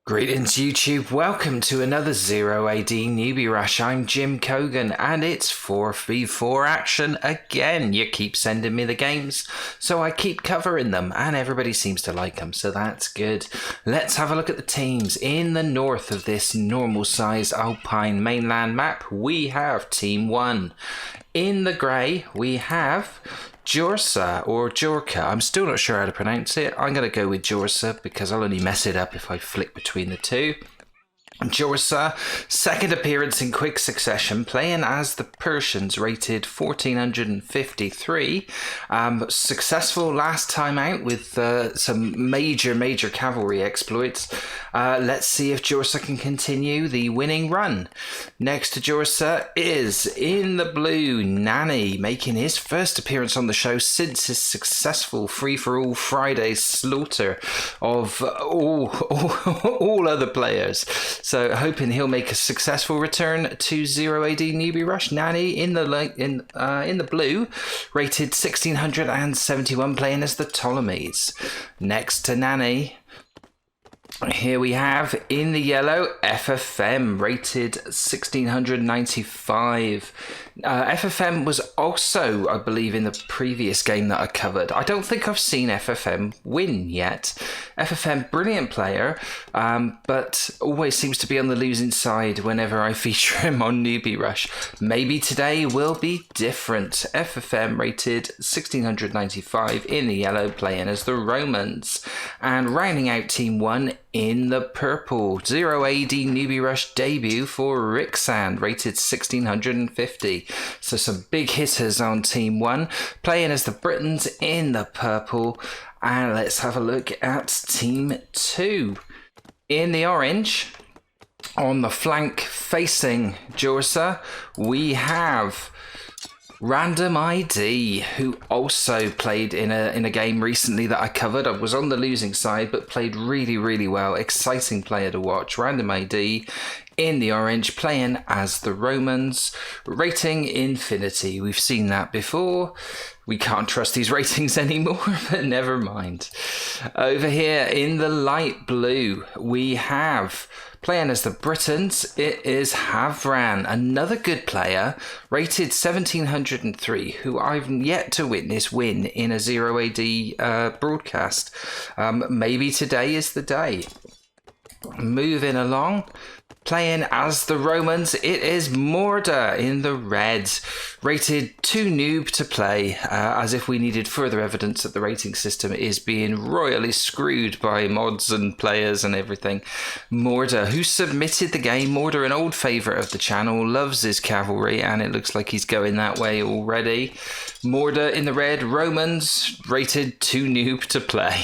Greetings YouTube, welcome to another 0AD Newbie Rush. I'm Jim Kogan and it's 4v4 action again. You keep sending me the games, so I keep covering them and everybody seems to like them, so that's good. Let's have a look at the teams. In the north of this normal size alpine mainland map, we have Team 1. In the grey, we have Jorsa or Jorka. I'm still not sure how to pronounce it. I'm going to go with Jorsa because I'll only mess it up if I flick between the two. Jorsa, second appearance in quick succession, playing as the Persians, rated 1453. Successful last time out with some major cavalry exploits. Let's see if Jorsa can continue the winning run. Next to Jorsa is, in the blue, Nani, making his first appearance on the show since his successful free-for-all Friday slaughter of all other players. So hoping he'll make a successful return to 0AD Newbie Rush. Nani in the blue, rated 1671, playing as the Ptolemies. Next to Nani, here we have in the yellow FFM, rated 1695. FFM was also, I believe, in the previous game that I covered. I don't think I've seen FFM win yet. FFM, brilliant player, but always seems to be on the losing side whenever I feature him on Newbie Rush. Maybe today will be different. FFM rated 1695 in the yellow, playing as the Romans. And rounding out Team 1 in the purple, 0AD Newbie Rush debut for Rixand, rated 1650. So some big hitters on Team 1, playing as the Britons in the purple. And let's have a look at Team 2. In the orange, on the flank facing Jorsa, we have Random ID, who also played in a game recently that I covered. I was on the losing side, but played really well. Exciting player to watch. Random ID in the orange, playing as the Romans, rating infinity. We've seen that before. We can't trust these ratings anymore, but never mind. Over here in the light blue, we have, playing as the Britons, it is Havran, another good player, rated 1703, who I've yet to witness win in a 0AD broadcast. Maybe today is the day. Moving along, playing as the Romans, it is Morda in the red, rated too noob to play, as if we needed further evidence that the rating system is being royally screwed by mods and players and everything. Morda, who submitted the game, Morda, an old favourite of the channel, loves his cavalry, and it looks like he's going that way already. Morda in the red, Romans, rated too noob to play.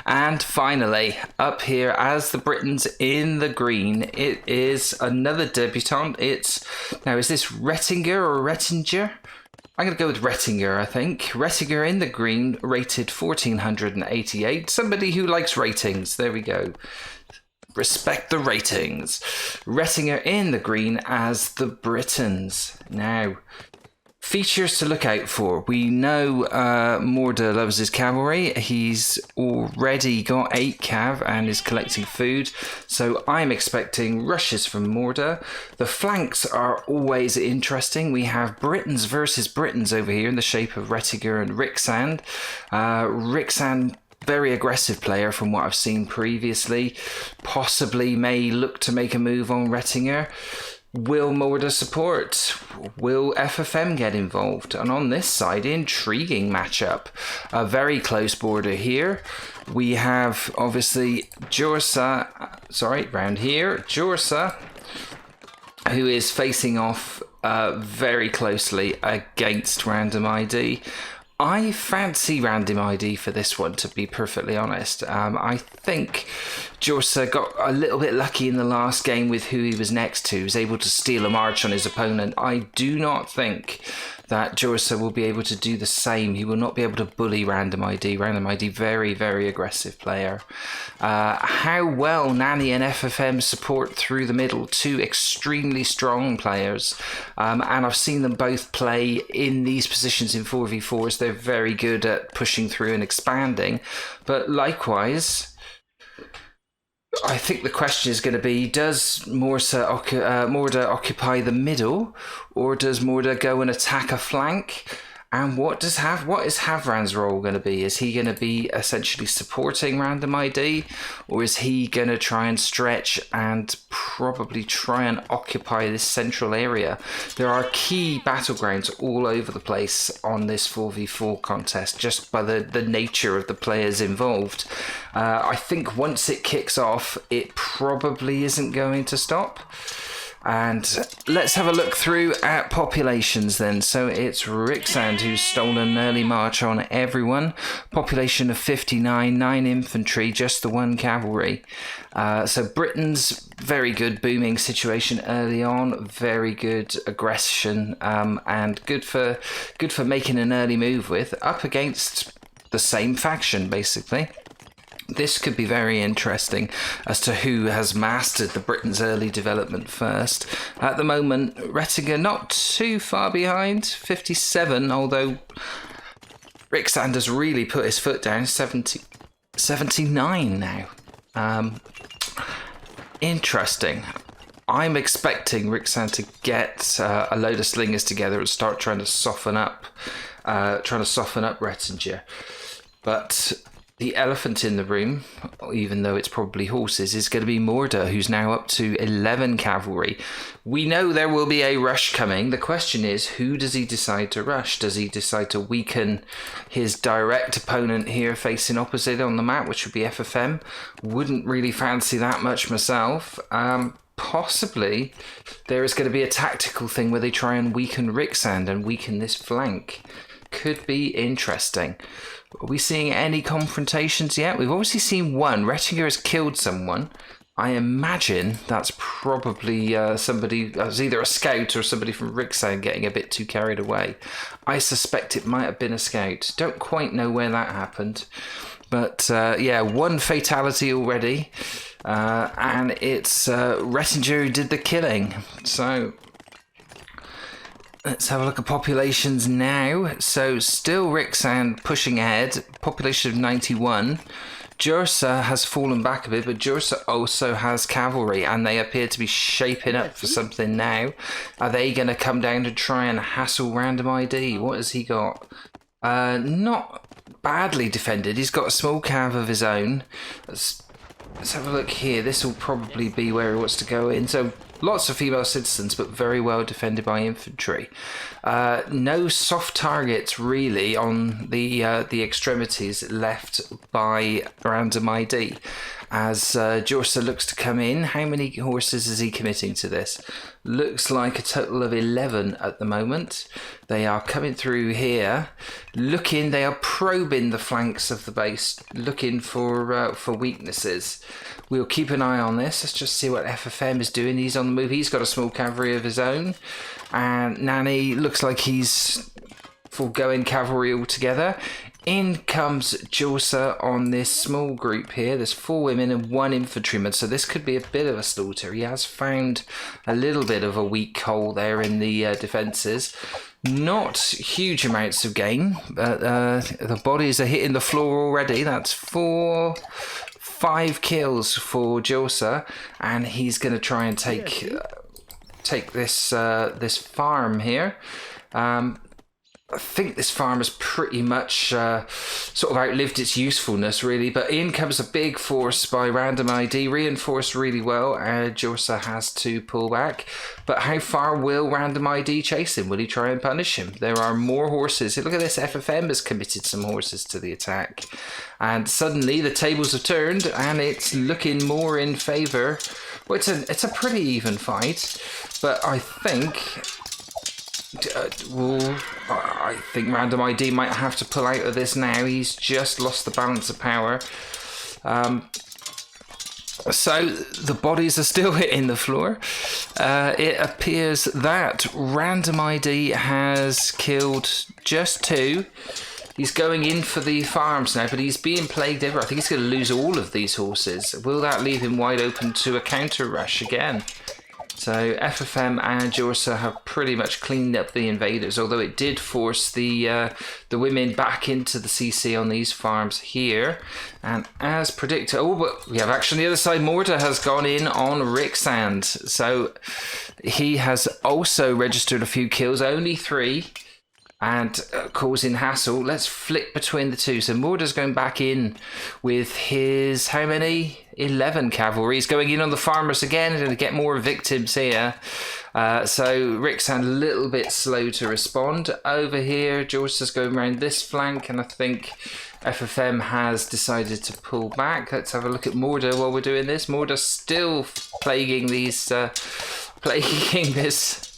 And finally, up here as the Britons in the green, it is another debutant. Now, is this Rettinger or Rettinger? I'm going to go with Rettinger, I think. Rettinger in the green, rated 1488. Somebody who likes ratings. There we go. Respect the ratings. Rettinger in the green as the Britons. Now, features to look out for. We know Morda loves his cavalry. He's already got 8 cav and is collecting food. So I'm expecting rushes from Morda. The flanks are always interesting. We have Britons versus Britons over here in the shape of Rettiger and Rixand. Rixand, very aggressive player from what I've seen previously. Possibly may look to make a move on Rettinger. Will Morda support? Will FFM get involved? And on this side, intriguing matchup. A very close border here. We have, obviously, Jorsa, who is facing off very closely against Random ID. I fancy Random ID for this one, to be perfectly honest. I think Jorsa got a little bit lucky in the last game with who he was next to. He was able to steal a march on his opponent. I do not think that Jorsa will be able to do the same. He will not be able to bully Random ID. Random ID, very aggressive player. How well Nani and FFM support through the middle, two extremely strong players. And I've seen them both play in these positions in 4v4s. They're very good at pushing through and expanding. But likewise, I think the question is going to be, does Morda occupy the middle, or does Morda go and attack a flank? And what is Havran's role going to be? Is he going to be essentially supporting random ID, or is he going to try and stretch and probably try and occupy this central area? There are key battlegrounds all over the place on this 4v4 contest, just by the nature of the players involved. I think once it kicks off, it probably isn't going to stop. And let's have a look through at populations then. So it's Rixand who's stolen an early march on everyone. Population of 59, 9 infantry, just the 1 cavalry. So Britain's very good booming situation early on, very good aggression, and good for making an early move with, up against the same faction basically. This could be very interesting as to who has mastered the Britain's early development first. At the moment, Rettinger not too far behind, 57, although Rixand has really put his foot down, 79 now. Interesting. I'm expecting Rixand to get a load of slingers together and start trying to soften up Rettinger. But the elephant in the room, even though it's probably horses, is going to be Morda, who's now up to 11 cavalry. We know there will be a rush coming. The question is, who does he decide to rush? Does he decide to weaken his direct opponent here facing opposite on the map, which would be FFM? Wouldn't really fancy that much myself. Possibly there is going to be a tactical thing where they try and weaken Rixand and weaken this flank. Could be interesting. Are we seeing any confrontations yet? We've obviously seen one. Rettinger has killed someone. I imagine that's probably somebody, as either a scout or somebody from Rixand getting a bit too carried away. I suspect it might have been a scout. Don't quite know where that happened. But yeah, 1 fatality already. And it's Rettinger who did the killing. So let's have a look at populations now. So still Rixand pushing ahead, population of 91. Jursa has fallen back a bit, but Jursa also has cavalry, and they appear to be shaping up for something now. Are they going to come down to try and hassle Random ID? What has he got? Not badly defended. He's got a small cav of his own. Let's have a look here. This will probably be where he wants to go in. So lots of female citizens, but very well defended by infantry. No soft targets really on the extremities left by Random ID. As Jorsa looks to come in, how many horses is he committing to this? Looks like a total of 11 at the moment. They are coming through here, looking. They are probing the flanks of the base, looking for weaknesses. We'll keep an eye on this. Let's just see what FFM is doing. He's on the move. He's got a small cavalry of his own, and Nani looks like he's foregoing cavalry altogether. In comes Jorsa on this small group here. There's 4 women and 1 infantryman, so this could be a bit of a slaughter. He has found a little bit of a weak hole there in the defences. Not huge amounts of gain, but the bodies are hitting the floor already. That's 5 kills for Jorsa, and he's going to try and take this this farm here. I think this farm has pretty much sort of outlived its usefulness, really. But in comes a big force by Random ID, reinforced really well. Jorsa has to pull back. But how far will Random ID chase him? Will he try and punish him? There are more horses. Look at this, FFM has committed some horses to the attack. And suddenly the tables have turned, and it's looking more in favour. Well, it's a pretty even fight, but I think Random ID might have to pull out of this now. He's just lost the balance of power. So the bodies are still hitting the floor. It appears that Random ID has killed just 2. He's going in for the farms now, but he's being plagued everywhere. I think he's going to lose all of these horses. Will that leave him wide open to a counter rush again? So FFM and Jorsa have pretty much cleaned up the invaders, although it did force the women back into the CC on these farms here. And as predicted, oh, but we have action on the other side. Morta has gone in on Rixand, so he has also registered a few kills, only 3. And causing hassle. Let's flip between the two. So Morda's going back in with his, how many? 11 cavalry. He's going in on the farmers again to get more victims here. So Rixand a little bit slow to respond. Over here, Jorsa's going around this flank, and I think FFM has decided to pull back. Let's have a look at Morda while we're doing this. Morda's still plaguing these... plaguing this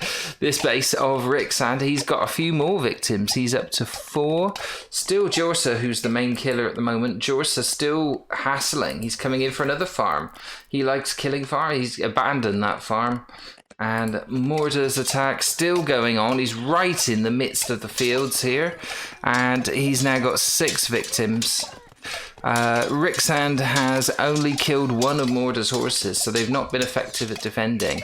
base of Rixand. He's got a few more victims. He's up to 4. Still Jorsa, who's the main killer at the moment. Jorsa still hassling. He's coming in for another farm. He likes killing farm. He's abandoned that farm. And Morda's attack still going on. He's right in the midst of the fields here. And he's now got 6 victims. Rixand has only killed one of Morda's horses, so they've not been effective at defending.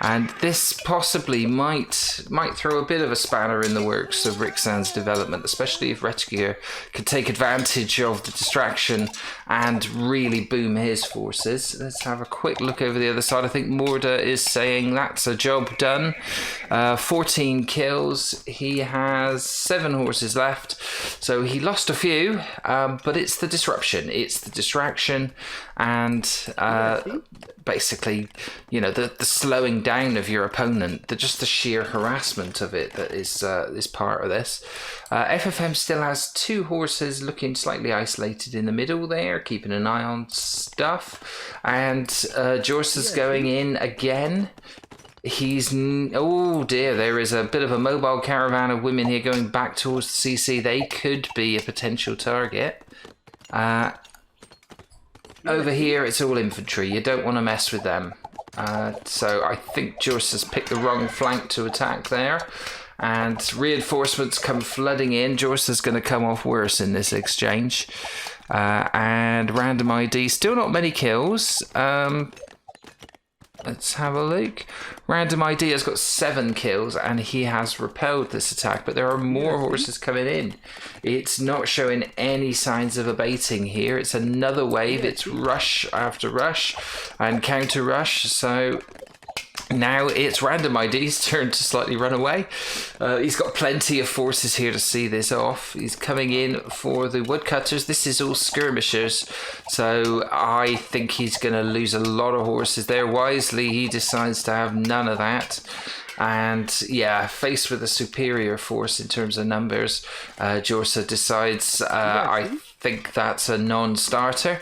And this possibly might throw a bit of a spanner in the works of Rixand's development, especially if Retgear could take advantage of the distraction and really boom his forces. Let's have a quick look over the other side. I think Morda is saying that's a job done. 14 kills. He has 7 horses left, so he lost a few, but it's the disruption. It's the distraction and basically, you know, the slowing down of your opponent, just the sheer harassment of it that is part of this. FFM still has 2 horses looking slightly isolated in the middle there, keeping an eye on stuff. And Jorsa's going in again. He's... oh dear, there is a bit of a mobile caravan of women here going back towards the CC. They could be a potential target. Over here, it's all infantry. You don't want to mess with them. So I think Jorsa's picked the wrong flank to attack there. And reinforcements come flooding in. Jorsa's going to come off worse in this exchange. And random ID, still not many kills. Let's have a look. Random ID has got 7 kills and he has repelled this attack, but there are more horses coming in. It's not showing any signs of abating here. It's another wave. It's rush after rush and counter rush. So now it's Random ID's turn to slightly run away. He's got plenty of forces here to see this off. He's coming in for the woodcutters. This is all skirmishers, so I think he's going to lose a lot of horses there. Wisely, he decides to have none of that. And yeah, faced with a superior force in terms of numbers, Jorsa decides, I think that's a non-starter.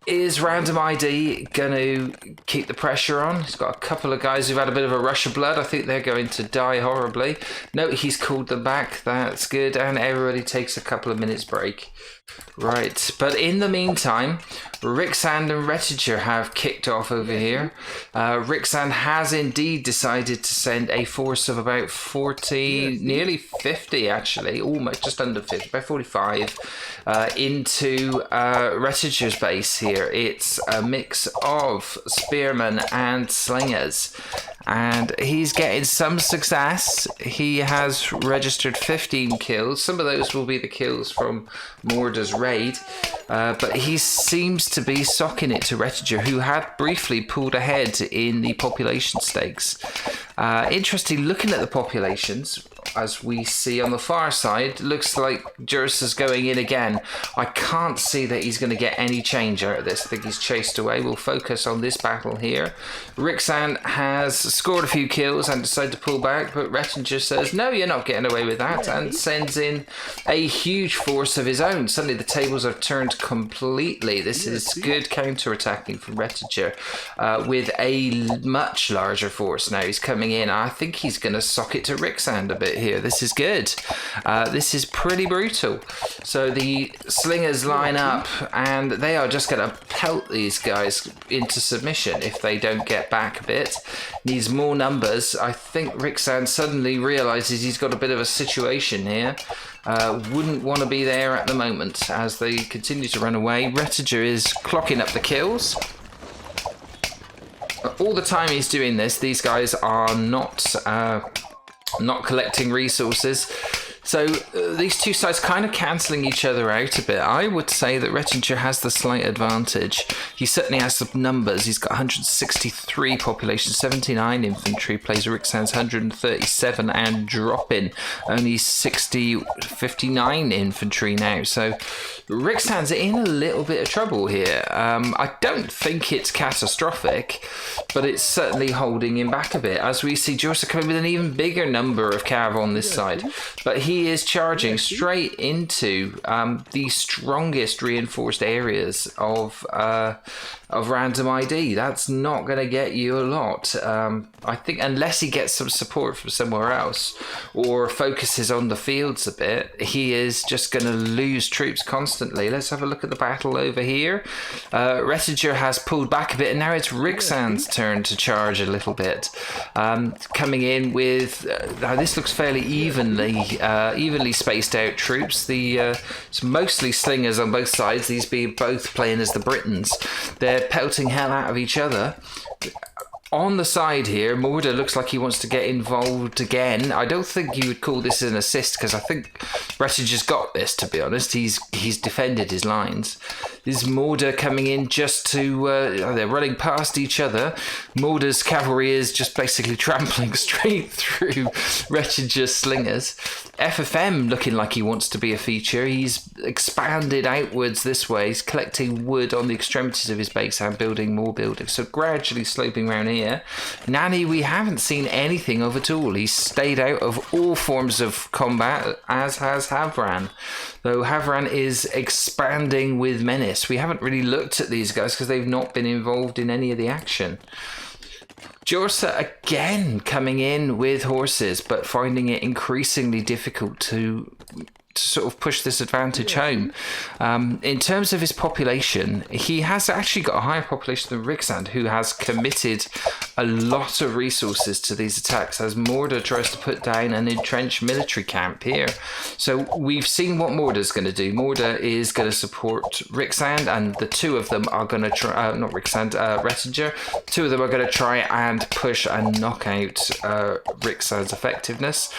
Is Random ID going to keep the pressure on? He's got a couple of guys who've had a bit of a rush of blood. I think they're going to die horribly. No, he's called them back. That's good. And everybody takes a couple of minutes break. Right, but in the meantime, Rixand and Rettiger have kicked off over here. Rixand has indeed decided to send a force of about 40, nearly 50 actually, almost just under 50, about 45, into Rettiger's base here. It's a mix of spearmen and slingers. And he's getting some success. He has registered 15 kills. Some of those will be the kills from Morda's raid. But he seems to be socking it to Rettiger, who had briefly pulled ahead in the population stakes. Interesting, looking at the populations, as we see on the far side, looks like Jorsa's going in again. I can't see that he's going to get any change out of this. I think he's chased away. We'll focus on this battle here. Rixand has scored a few kills and decided to pull back, but Rettinger says, no, you're not getting away with that, and sends in a huge force of his own. Suddenly the tables are turned completely. This is good counter-attacking from Rettinger with a much larger force now. He's coming in. I think he's going to sock it to Rixand a bit here. This is good. This is pretty brutal. So the slingers line up and they are just going to pelt these guys into submission if they don't get back a bit. Needs more numbers. I think Rixand suddenly realizes he's got a bit of a situation here. Wouldn't want to be there at the moment as they continue to run away. Rettiger is clocking up the kills. all the time he's doing this, these guys are not collecting resources. So these two sides kind of cancelling each other out a bit. I would say that Rettinger has the slight advantage. He certainly has some numbers. He's got 163 population, 79 infantry, plays Rixand's 137 and dropping only 59 infantry now. So Rixand's in a little bit of trouble here. I don't think it's catastrophic, but it's certainly holding him back a bit. As we see Jorsa coming with an even bigger number of cav on this side. But he is charging straight into the strongest reinforced areas of random ID. That's not going to get you a lot. I think unless he gets some support from somewhere else or focuses on the fields a bit, he is just going to lose troops constantly. Let's have a look at the battle over here. Rettinger has pulled back a bit, and now it's Rixand's turn to charge a little bit. Coming in with now this looks fairly evenly spaced out troops. It's mostly slingers on both sides. These being both playing as the Britons. They're pelting hell out of each other. On the side here, Morda looks like he wants to get involved again. I don't think you would call this an assist, because I think Rettinger's got this, to be honest. He's defended his lines. This is Morda coming in just to... they're running past each other. Morda's cavalry is just basically trampling straight through Rettinger's slingers. FFM looking like he wants to be a feature. He's expanded outwards this way. He's collecting wood on the extremities of his base and building more buildings. So gradually sloping around here. Nani, we haven't seen anything of at all. He's stayed out of all forms of combat, as has Havran. Though Havran is expanding with menace. We haven't really looked at these guys because they've not been involved in any of the action. Jorsa again coming in with horses, but finding it increasingly difficult to sort of push this advantage home. In terms of his population, he has actually got a higher population than Rixand, who has committed a lot of resources to these attacks as Morda tries to put down an entrenched military camp here. So we've seen what Morda's going to do. Morda is going to support Rixand, and the two of them are going to try, not Rixand, Rettinger, two of them are going to try and push and knock out Rixand's effectiveness.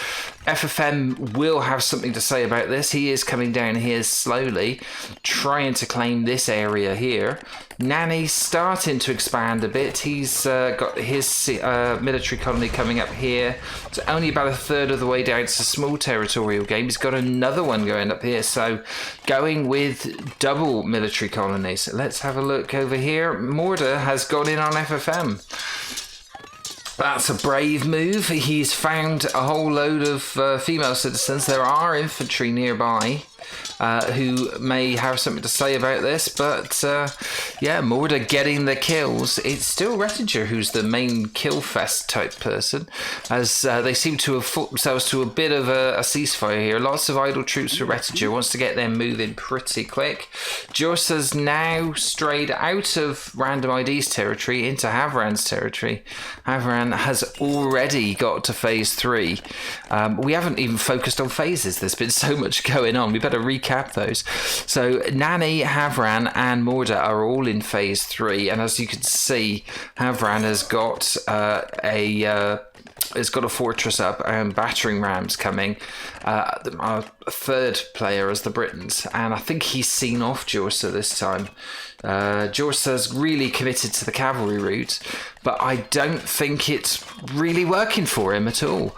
FFM will have something to say about this. He is coming down here slowly, trying to claim this area here. Nani's starting to expand a bit. He's got his military colony coming up here. It's only about a third of the way down. It's a small territorial game. He's got another one going up here. So going with double military colonies. Let's have a look over here. Morda has gone in on FFM. That's a brave move. He's found a whole load of female citizens. There are infantry nearby who may have something to say about this, but yeah, Morda getting the kills. It's still Rettinger who's the main kill fest type person, as they seem to have fought themselves to a bit of a ceasefire here. Lots of idle troops for Rettinger, wants to get them moving pretty quick. Jorsa's now strayed out of Random ID's territory into Havran's territory. Havran has already got to phase 3. We haven't even focused on phases. There's been so much going on. We better recap those. So Nani, Havran and Morda are all in phase 3, and as you can see, Havran has got a fortress up and battering rams coming. A third player as the Britons, and I think he's seen off Jorsa this time. Jorsa's really committed to the cavalry route, but I don't think it's really working for him at all.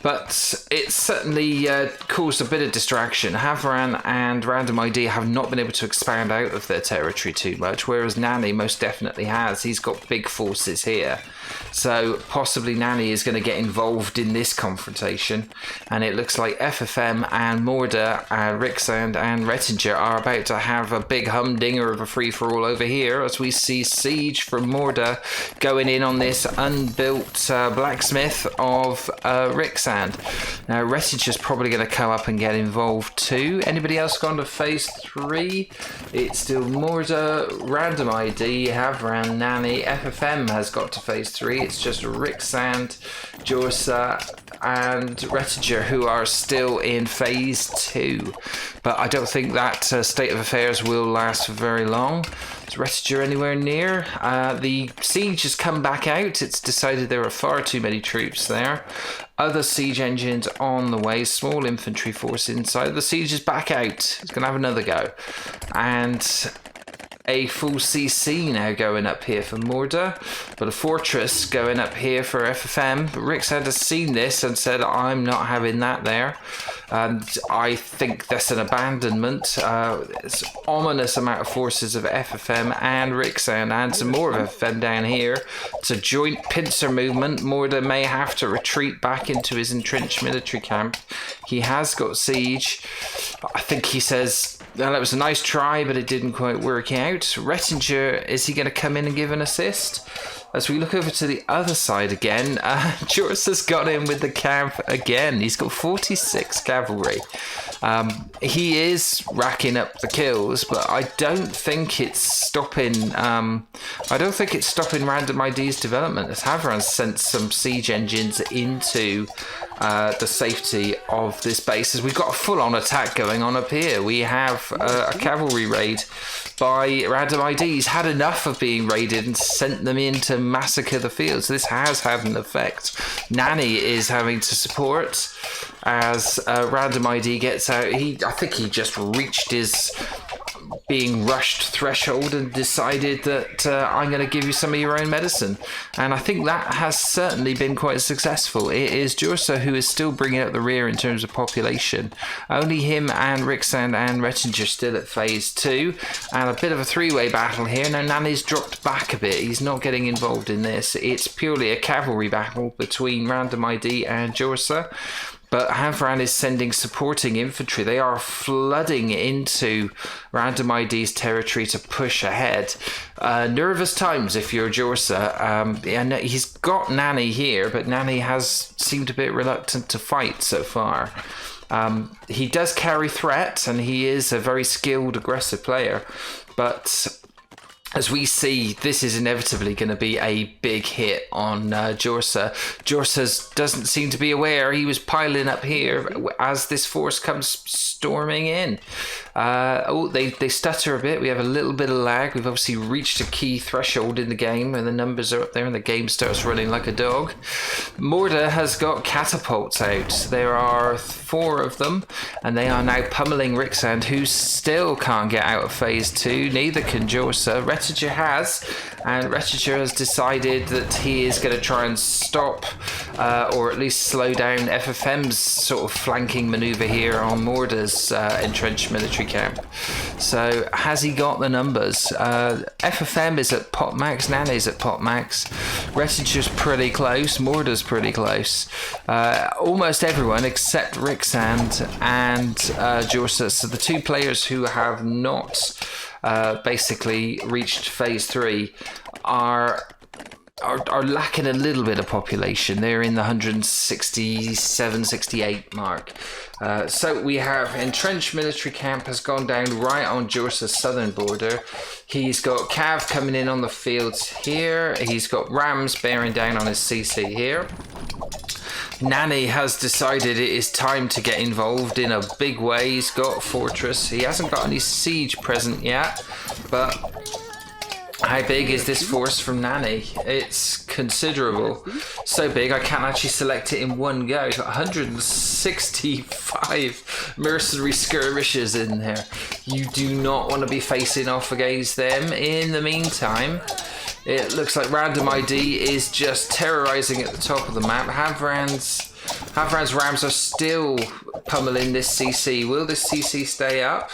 But it's certainly caused a bit of distraction. Havran and Random ID have not been able to expand out of their territory too much, whereas Nani most definitely has. He's got big forces here. So possibly Nani is going to get involved in this confrontation, and it looks like FFM and Morda and Rixand and Rettinger are about to have a big humdinger of a free-for-all over here, as we see siege from Morda going in on this unbuilt blacksmith of Rixand. Now Rettinger's probably going to come up and get involved too. Anybody else gone to phase 3? It's still Morda, Random ID, Havran, Nani. FFM has got to phase 3. It's just Rixand, Jorsa, and Rettinger, who are still in phase 2. But I don't think that state of affairs will last for very long. Is Rettinger anywhere near? The siege has come back out. It's decided there are far too many troops there. Other siege engines on the way. Small infantry force inside. The siege is back out. It's going to have another go. And a full CC now going up here for Morda, but a fortress going up here for FFM. But Rixand has seen this and said, I'm not having that there. And I think that's an abandonment. It's an ominous amount of forces of FFM and Rixand and some more of FFM down here. It's a joint pincer movement. Morda may have to retreat back into his entrenched military camp. He has got siege. I think he says, well, it was a nice try, but it didn't quite work out. Rettinger, is he going to come in and give an assist? As we look over to the other side again, Jorus has got in with the cav again. He's got 46 cavalry. He is racking up the kills, but I don't think it's stopping. I don't think it's stopping Random ID's development. As Havran sent some siege engines into the safety of this base, as we've got a full-on attack going on up here. We have a cavalry raid by Random ID. He's had enough of being raided and sent them in to massacre the field. So this has had an effect. Nanny is having to support as Random ID gets out. I think he just reached his being rushed threshold and decided that I'm going to give you some of your own medicine. And I think that has certainly been quite successful. It is Jursa who is still bringing up the rear in terms of population. Only him and Rixand and Rettinger still at phase 2. And a bit of a three-way battle here. Now Nani's dropped back a bit. He's not getting involved in this. It's purely a cavalry battle between Random ID and Jursa. But Havran is sending supporting infantry. They are flooding into Random ID's territory to push ahead. Nervous times if you're Jorsa. And he's got Nani here, but Nani has seemed a bit reluctant to fight so far. He does carry threat, and he is a very skilled, aggressive player. But as we see, this is inevitably going to be a big hit on Jorsa. Jorsa doesn't seem to be aware he was piling up here as this force comes storming in. They stutter a bit. We have a little bit of lag. We've obviously reached a key threshold in the game and the numbers are up there and the game starts running like a dog. Morda has got catapults out. There are 4 of them and they are now pummeling Rixand, who still can't get out of phase 2. Neither can Jorsa. Rettinger has, and Rettinger has decided that he is going to try and stop or at least slow down FFM's sort of flanking maneuver here on Morda's entrenched military camp. So has he got the numbers? FFM is at pot max, Nani's at pot max, Rettinger's pretty close, Morda's pretty close. Almost everyone except Rixand and Jorsa. So the 2 players who have not basically reached phase 3 are lacking a little bit of population. They're in the 167, 68 mark. So we have entrenched military camp has gone down right on Jorsa's southern border. He's got Cav coming in on the fields here. He's got Rams bearing down on his CC here. Nani has decided it is time to get involved in a big way. He's got Fortress. He hasn't got any siege present yet, but how big is this force from Nani? It's considerable. So big I can't actually select it in one go. It's got 165 mercenary skirmishers in there. You do not want to be facing off against them. In the meantime, it looks like Random ID is just terrorizing at the top of the map. Havran's Rams are still pummeling this CC. Will this CC stay up?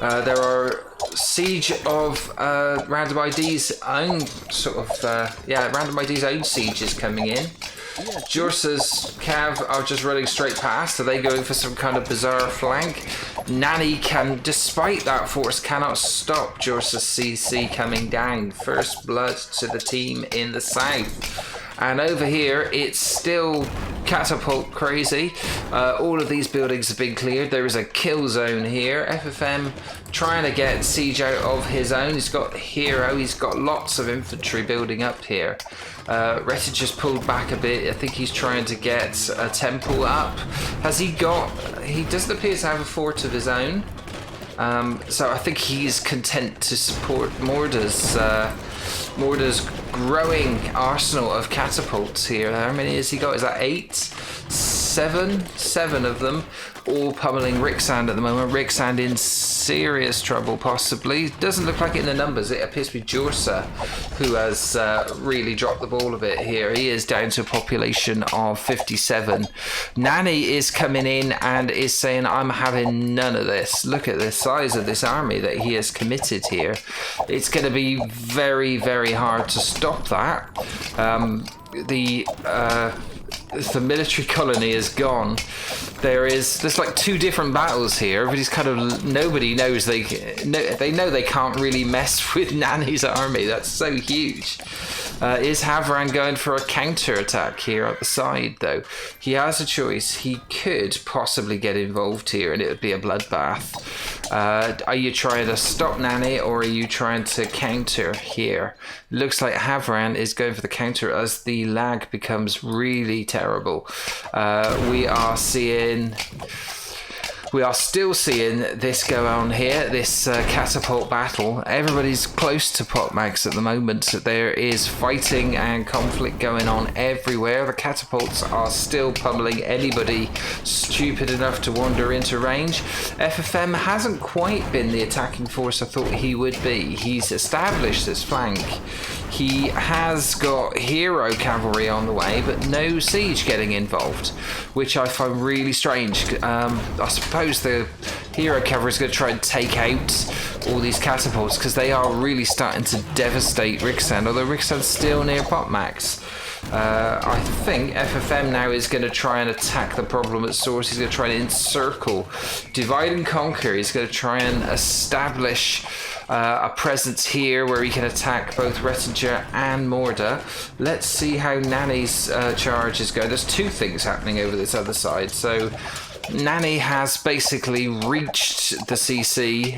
There are siege of Random ID's own sort of Random ID's own sieges coming in. Jorsa's Cav are just running straight past. Are they going for some kind of bizarre flank? Nani can, despite that force, cannot stop Jorsa's CC coming down. First blood to the team in the south. And over here, it's still catapult crazy. All of these buildings have been cleared. There is a kill zone here. FFM trying to get siege out of his own. He's got hero. He's got lots of infantry building up here. Retin just pulled back a bit. I think he's trying to get a temple up. Has he got... He doesn't appear to have a fort of his own. So I think he's content to support Morda's growing arsenal of catapults here. How many has he got? Is that 8? 7? 7 of them, all pummeling Rixand at the moment. Rixand in serious trouble, possibly. Doesn't look like it in the numbers. It appears to be Jorsa who has really dropped the ball a bit here. He is down to a population of 57. Nani is coming in and is saying, I'm having none of this. Look at the size of this army that he has committed here. It's going to be very, very hard to stop that. The military colony is gone. There's like 2 different battles here. Everybody's kind of, nobody knows they know they can't really mess with Nani's army. That's so huge. Is Havran going for a counter attack here at the side though? He has a choice. He could possibly get involved here and it would be a bloodbath. Are you trying to stop Nani or are you trying to counter here? Looks like Havran is going for the counter as the lag becomes really terrible. We are still seeing this go on here, this catapult battle. Everybody's close to pot max at the moment. There is fighting and conflict going on everywhere. The catapults are still pummeling anybody stupid enough to wander into range. FFM hasn't quite been the attacking force I thought he would be. He's established this flank. He has got hero cavalry on the way, but no siege getting involved, which I find really strange. I suppose the hero cavalry is going to try and take out all these catapults because they are really starting to devastate Rixand, although Rixand's still near pot max. I think FFM now is going to try and attack the problem at source. He's going to try and encircle, divide and conquer. He's going to try and establish a presence here where he can attack both Rettinger and Morda. Let's see how Nani's charge is going. There's 2 things happening over this other side. So Nani has basically reached the CC.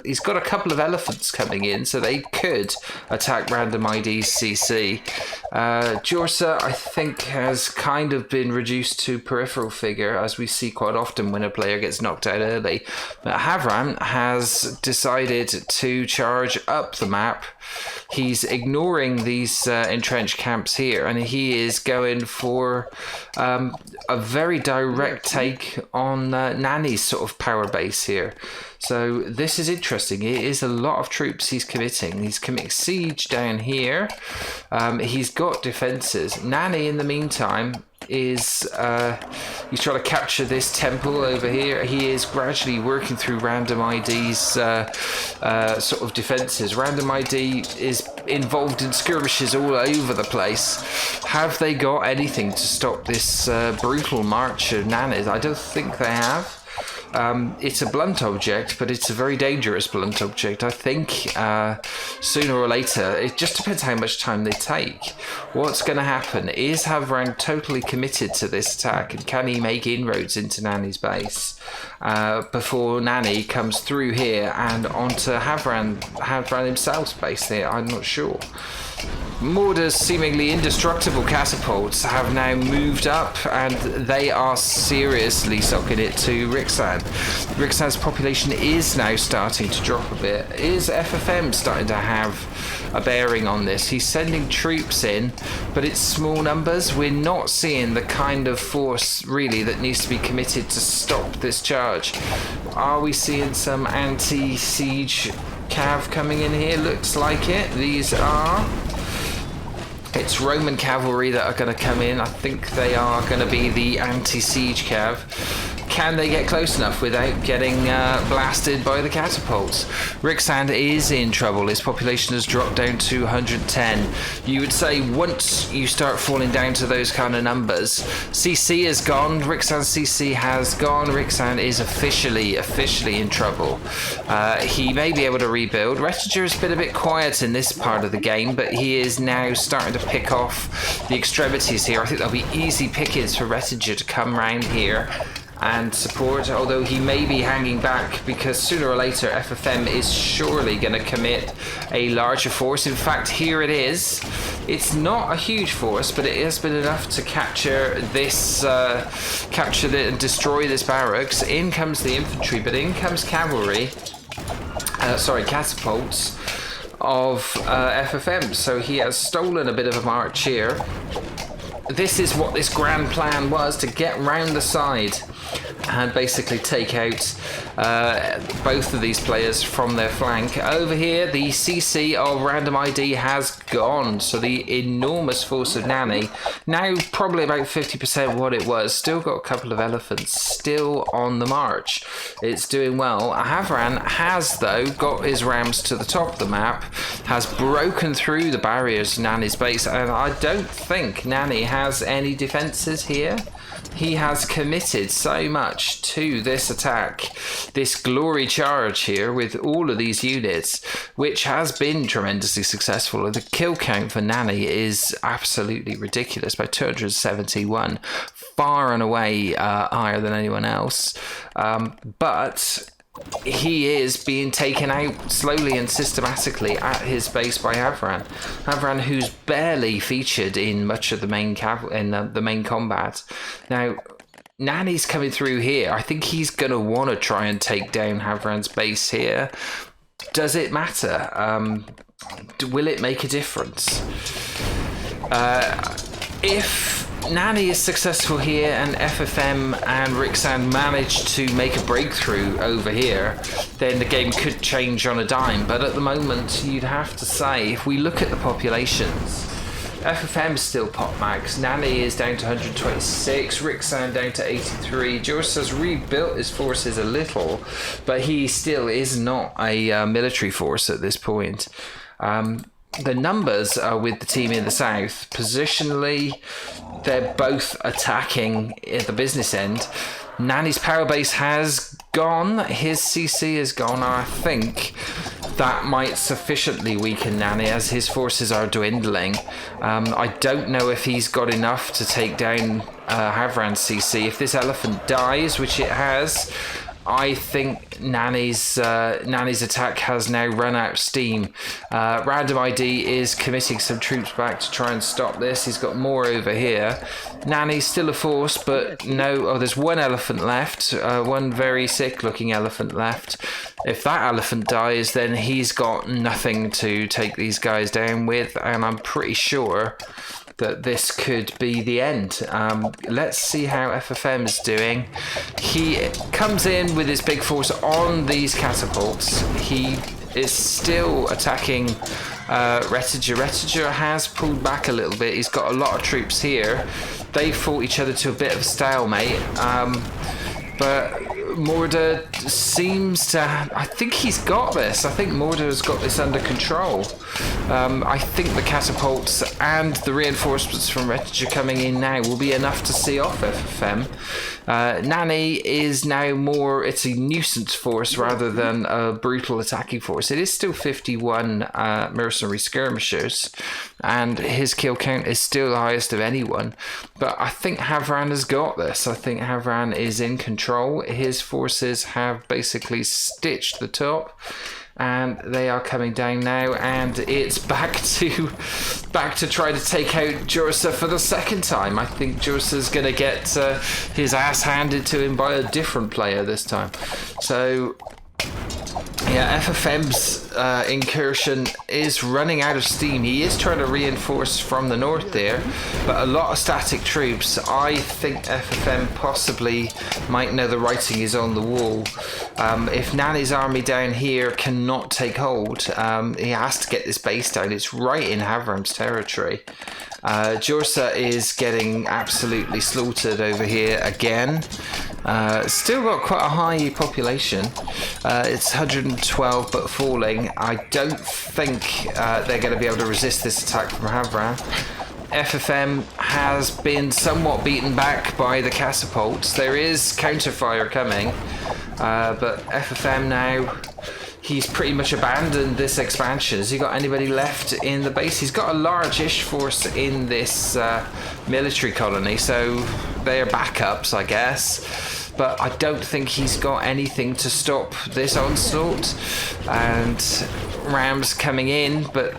He's got a couple of elephants coming in, so they could attack Random ID's CC. Jorsa, I think, has kind of been reduced to peripheral figure, as we see quite often when a player gets knocked out early. But Havran has decided to charge up the map. He's ignoring these entrenched camps here, and he is going for a very direct take on Nani's sort of power base here. So this is interesting. It is a lot of troops he's committing. He's committing siege down here. He's got defenses. Nani, in the meantime, is he's trying to capture this temple over here. He is gradually working through Random ID's sort of defenses. Random ID is involved in skirmishes all over the place. Have they got anything to stop this brutal march of Nani's? I don't think they have. It's a blunt object, but it's a very dangerous blunt object. I think sooner or later, it just depends how much time they take. What's going to happen? Is Havran totally committed to this attack, and can he make inroads into Nani's base before Nani comes through here and onto Havran himself's base here? I'm not sure. Morda's seemingly indestructible catapults have now moved up and they are seriously socking it to Rixand. Rixand's population is now starting to drop a bit. Is FFM starting to have a bearing on this? He's sending troops in, but it's small numbers. We're not seeing the kind of force really that needs to be committed to stop this charge. Are we seeing some anti-siege cav coming in here? Looks like it. These are... It's Roman cavalry that are going to come in. I think they are going to be the anti-siege cav. can they get close enough without getting blasted by the catapults? Rixand is in trouble. His population has dropped down to 110. You would say once you start falling down to those kind of numbers, CC is gone. Rixand's CC has gone. Rixand is officially in trouble. He may be able to rebuild. Retiger has been a bit quiet in this part of the game, but he is now starting to pick off the extremities here. I think there'll be easy pickings for Retiger to come round here and support, although he may be hanging back because sooner or later FFM is surely going to commit a larger force. In fact, here it is. It's not a huge force, but it has been enough to capture this, and destroy this barracks. In comes the infantry, but in comes cavalry. Catapults of FFM. So he has stolen a bit of a march here. This is what this grand plan was, to get round the side and basically take out both of these players from their flank. Over here, the CC of Random ID has gone, so the enormous force of Nani, now probably about 50% what it was, still got a couple of elephants, still on the march. It's doing well. Havran has, though, got his rams to the top of the map, has broken through the barriers to Nani's base, and I don't think Nani has any defenses here. He has committed so much to this attack, this glory charge here with all of these units, which has been tremendously successful. The kill count for Nani is absolutely ridiculous, by 271, far and away higher than anyone else. But he is being taken out slowly and systematically at his base by Havran. Havran, who's barely featured in much of the main the main combat. Now, Nani's coming through here. I think he's going to want to try and take down Havran's base here. Does it matter? Will it make a difference? If Nani is successful here and FFM and Rixand manage to make a breakthrough over here, then the game could change on a dime. But at the moment, you'd have to say, if we look at the populations, FFM is still pop max. Nani is down to 126, Rixand down to 83. Jorsa has rebuilt his forces a little, but he still is not a military force at this point. The numbers are with the team in the south. Positionally, they're both attacking at the business end. Nani's power base has gone. His CC is gone. I think that might sufficiently weaken Nani as his forces are dwindling. I don't know if he's got enough to take down Havran's CC. If this elephant dies, which it has, I think Nani's attack has now run out of steam. Random ID is committing some troops back to try and stop this. He's got more over here. Nani's still a force, but no. Oh, there's one elephant left. One very sick looking elephant left. If that elephant dies, then he's got nothing to take these guys down with, and I'm pretty sure that this could be the end. Let's see how FFM is doing. He comes in with his big force on these catapults. He is still attacking Retiger. Retiger has pulled back a little bit. He's got a lot of troops here. They fought each other to a bit of a stalemate. But Morda seems to... I think he's got this. I think Morda has got this under control. I think the catapults and the reinforcements from Retiger coming in now will be enough to see off FFM. Nani is now more... It's a nuisance force rather than a brutal attacking force. It is still 51 mercenary skirmishers, and his kill count is still the highest of anyone. But I think Havran has got this. I think Havran is in control. His forces have basically stitched the top, and they are coming down now, and it's back to try to take out Jorsa for the second time. I think Jorsa's going to get his ass handed to him by a different player this time. So yeah, FFM's incursion is running out of steam. He is trying to reinforce from the north there, but a lot of static troops. I think FFM possibly might know the writing is on the wall. If Nani's army down here cannot take hold, he has to get this base down. It's right in Havran's territory. Jorsa is getting absolutely slaughtered over here again. Still got quite a high population. It's 112 but falling. I don't think they're going to be able to resist this attack from Havran. FFM has been somewhat beaten back by the catapults. There is counterfire coming, but FFM now, he's pretty much abandoned this expansion. Has he got anybody left in the base? He's got a large-ish force in this military colony, so they're backups, I guess. But I don't think he's got anything to stop this onslaught. And Rams coming in, but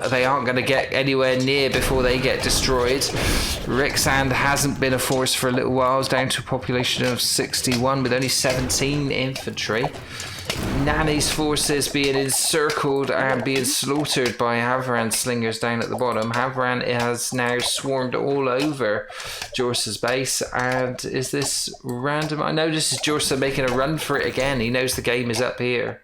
they aren't going to get anywhere near before they get destroyed. Rixand hasn't been a force for a little while. It's down to a population of 61 with only 17 infantry. Nani's forces being encircled and being slaughtered by Havran slingers down at the bottom. Havran has now swarmed all over Jorsa's base, and is this random? I know this is Jorsa making a run for it again. He knows the game is up here.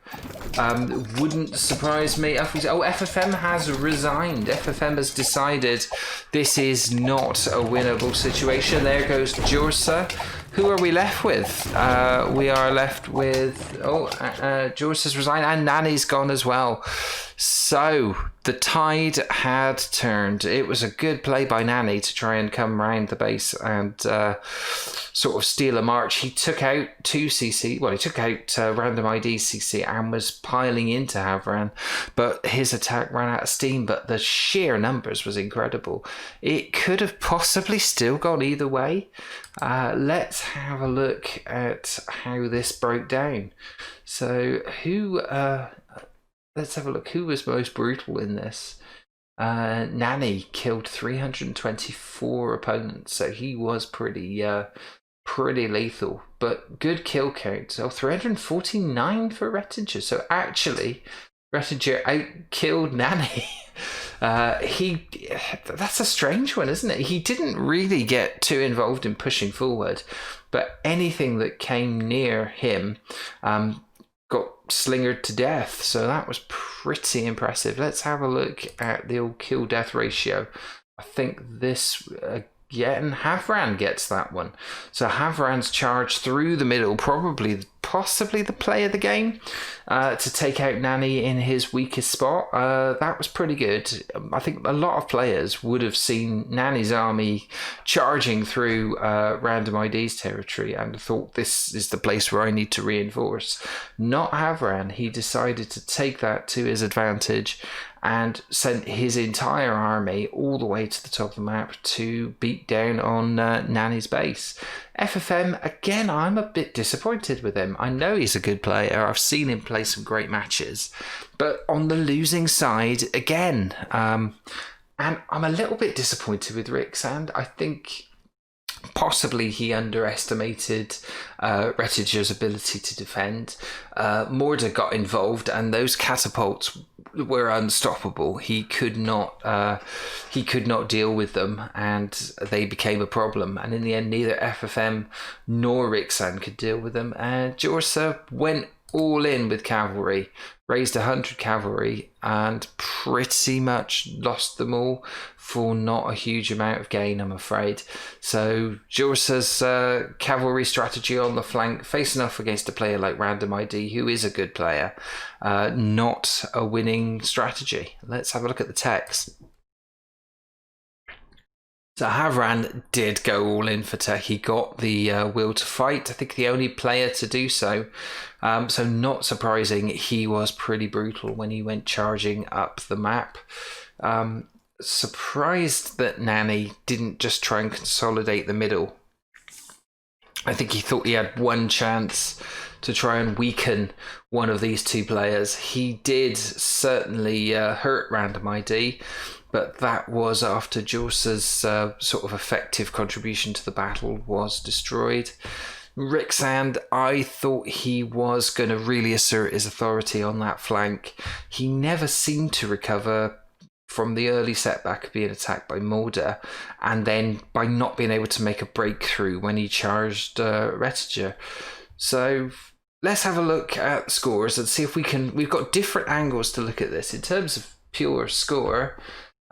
Wouldn't surprise me. FFM has resigned. FFM has decided this is not a winnable situation. There goes Jorsa. Who are we left with? We are left with Jorsa's resigned and Nani's gone as well. So the tide had turned. It was a good play by Nani to try and come round the base and sort of steal a march. He took out 2 CC. Well, he took out random ID CC and was piling into Havran, but his attack ran out of steam. But the sheer numbers was incredible. It could have possibly still gone either way. Let's have a look at how this broke down. So let's have a look. Who was most brutal in this? Nani killed 324 opponents, so he was pretty lethal. But good kill count. So 349 for Rettinger. So actually, Rettinger out-killed Nani. That's a strange one, isn't it? He didn't really get too involved in pushing forward, but anything that came near him got slingered to death. So that was pretty impressive. Let's have a look at the old kill-death ratio. I think this... and Havran gets that one. So Havran's charged through the middle, possibly the play of the game, to take out Nani in his weakest spot. That was pretty good. I think a lot of players would have seen Nani's army charging through random ID's territory and thought, this is the place where I need to reinforce. Not Havran. He decided to take that to his advantage and sent his entire army all the way to the top of the map to beat down on Nani's base. FFM, again, I'm a bit disappointed with him. I know he's a good player. I've seen him play some great matches. But on the losing side, again, and I'm a little bit disappointed with Rixand. I think possibly he underestimated Rettinger's ability to defend. Morda got involved, and those catapults were unstoppable. He could not deal with them, and they became a problem. And in the end, neither FFM nor Rixand could deal with them. And Jorsa went all in with cavalry, raised 100 cavalry, and pretty much lost them all for not a huge amount of gain, I'm afraid. So Jorsa's cavalry strategy on the flank, facing off against a player like Random ID, who is a good player, not a winning strategy. Let's have a look at the text. So Havran did go all in for tech. He got the will to fight. I think the only player to do so. So not surprising, he was pretty brutal when he went charging up the map. Surprised that Nani didn't just try and consolidate the middle. I think he thought he had one chance to try and weaken one of these two players. He did certainly hurt Random ID, but that was after Jorsa's sort of effective contribution to the battle was destroyed. Rixand, I thought he was going to really assert his authority on that flank. He never seemed to recover from the early setback of being attacked by Morda, and then by not being able to make a breakthrough when he charged Rettinger. So let's have a look at scores and see if we can... We've got different angles to look at this. In terms of pure score,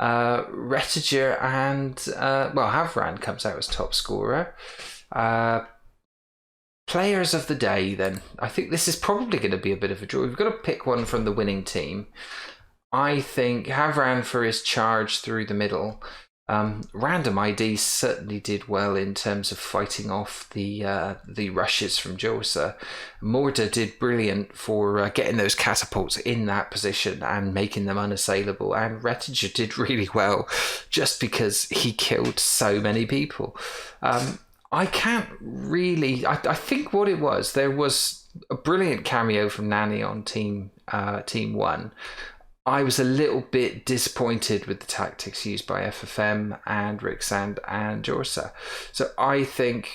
Retiger and Havran comes out as top scorer. Players of the day, then. I think this is probably going to be a bit of a draw. We've got to pick one from the winning team. I think Havran for his charge through the middle. Random ID certainly did well in terms of fighting off the rushes from Josa. Morda did brilliant for getting those catapults in that position and making them unassailable. And Retiger did really well just because he killed so many people. I can't really. I think what it was, there was a brilliant cameo from Nani on team one. I was a little bit disappointed with the tactics used by FFM and Rixand and Jorsa. So I think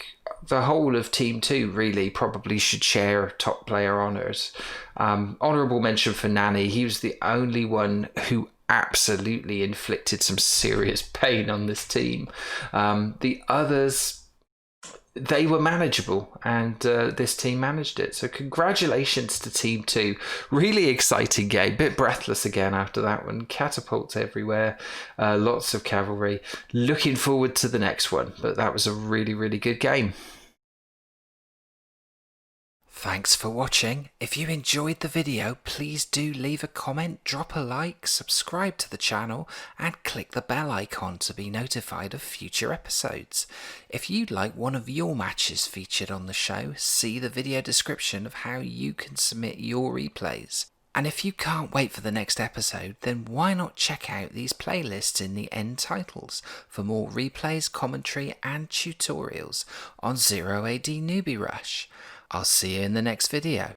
the whole of Team 2 really probably should share top player honours. Honourable mention for Nani. He was the only one who absolutely inflicted some serious pain on this team. The others, they were manageable, and this team managed it. So congratulations to Team 2. Really exciting game. Bit breathless again after that one. Catapults everywhere. Lots of cavalry. Looking forward to the next one. But that was a really, really good game. Thanks for watching. If you enjoyed the video, please do leave a comment, drop a like, subscribe to the channel, and click the bell icon to be notified of future episodes. If you'd like one of your matches featured on the show, see the video description of how you can submit your replays. And if you can't wait for the next episode, then why not check out these playlists in the end titles for more replays, commentary, and tutorials on 0 AD Newbie Rush. I'll see you in the next video.